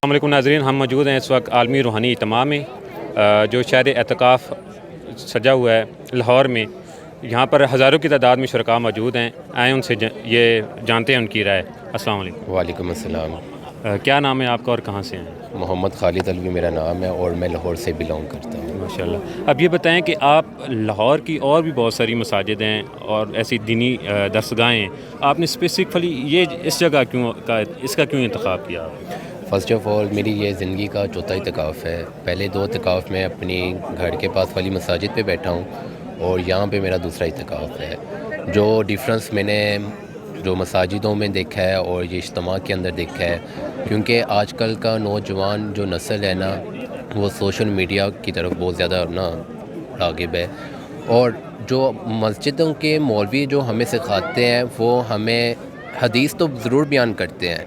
السلام علیکم ناظرین، ہم موجود ہیں اس وقت عالمی روحانی اجتماع میں جو شہر اعتکاف سجا ہوا ہے لاہور میں. یہاں پر ہزاروں کی تعداد میں شرکاء موجود ہیں. آئیں ان سے یہ جانتے ہیں ان کی رائے. السلام علیکم. وعلیکم السلام. کیا نام ہے آپ کا اور کہاں سے ہیں؟ محمد خالد الوی میرا نام ہے اور میں لاہور سے بلانگ کرتا ہوں. ماشاءاللہ. اب یہ بتائیں کہ آپ لاہور کی اور بھی بہت ساری مساجد ہیں اور ایسی دینی درسگاہیں ہیں، آپ نے اسپیسیفکلی یہ اس جگہ اس کا کیوں انتخاب کیا؟ فرسٹ آف آل میری یہ زندگی کا چوتھا اعتکاف ہے. پہلے 2 اعتکاف میں اپنی گھر کے پاس والی مساجد پہ بیٹھا ہوں اور یہاں پہ میرا دوسرا اعتکاف ہے. جو ڈفرینس میں نے جو مساجدوں میں دیکھا ہے اور یہ اجتماع کے اندر دیکھا ہے، کیونکہ آج کل کا نوجوان جو نسل ہے نا، وہ سوشل میڈیا کی طرف بہت زیادہ راغب ہے. اور جو مسجدوں کے مولوی جو ہمیں سکھاتے ہیں وہ ہمیں حدیث تو ضرور بیان کرتے ہیں،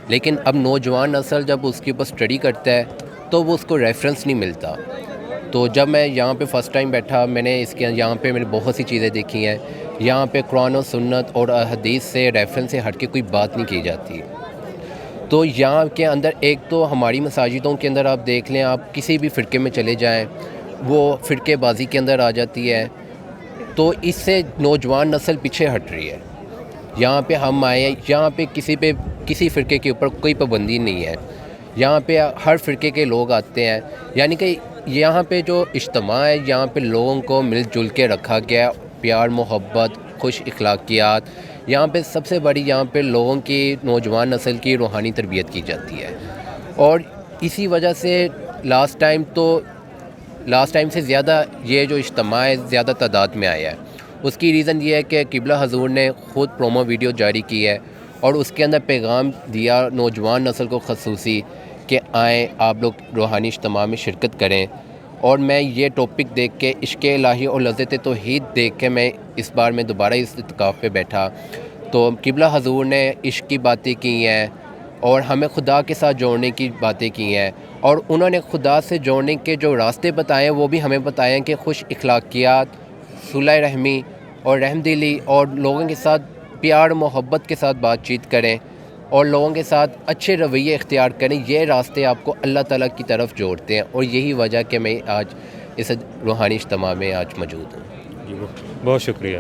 لیکن اب نوجوان نسل جب اس کے اوپر اسٹڈی کرتا ہے تو وہ اس کو ریفرنس نہیں ملتا. تو جب میں یہاں پہ فرسٹ ٹائم بیٹھا، میں نے یہاں پہ میں نے بہت سی چیزیں دیکھی ہیں. یہاں پہ قرآن و سنت اور حدیث سے ریفرنس سے ہٹ کے کوئی بات نہیں کی جاتی. تو یہاں کے اندر ایک تو ہماری مساجدوں کے اندر آپ دیکھ لیں، آپ کسی بھی فرقے میں چلے جائیں وہ فرقے بازی کے اندر آ جاتی ہے. تو اس سے نوجوان نسل پیچھے ہٹ رہی ہے. یہاں پہ ہم آئے ہیں، یہاں پہ کسی فرقے کے اوپر کوئی پابندی نہیں ہے. یہاں پہ ہر فرقے کے لوگ آتے ہیں. یعنی کہ یہاں پہ جو اجتماع ہے، یہاں پہ لوگوں کو مل جل کے رکھا گیا ہے. پیار محبت، خوش اخلاقیات. یہاں پہ سب سے بڑی یہاں پہ لوگوں کی نوجوان نسل کی روحانی تربیت کی جاتی ہے. اور اسی وجہ سے لاسٹ ٹائم سے زیادہ یہ جو اجتماع ہے زیادہ تعداد میں آیا ہے. اس کی ریزن یہ ہے کہ قبلہ حضور نے خود پرومو ویڈیو جاری کی ہے اور اس کے اندر پیغام دیا نوجوان نسل کو خصوصی کہ آئیں آپ لوگ روحانی اجتماع میں شرکت کریں. اور میں یہ ٹاپک دیکھ کے عشق الہی اور لذت توحید دیکھ کے میں اس بار میں دوبارہ اس اعتکاف پہ بیٹھا. تو قبلہ حضور نے عشق کی باتیں کی ہیں اور ہمیں خدا کے ساتھ جوڑنے کی باتیں کی ہیں، اور انہوں نے خدا سے جوڑنے کے جو راستے بتائے ہیں وہ بھی ہمیں بتائے ہیں کہ خوش اخلاقیات، صلح رحمی اور رحم دلی اور لوگوں کے ساتھ پیار محبت کے ساتھ بات چیت کریں اور لوگوں کے ساتھ اچھے رویے اختیار کریں. یہ راستے آپ کو اللہ تعالیٰ کی طرف جوڑتے ہیں، اور یہی وجہ کہ میں آج اس روحانی اجتماع میں آج موجود ہوں. جی بہت شکریہ.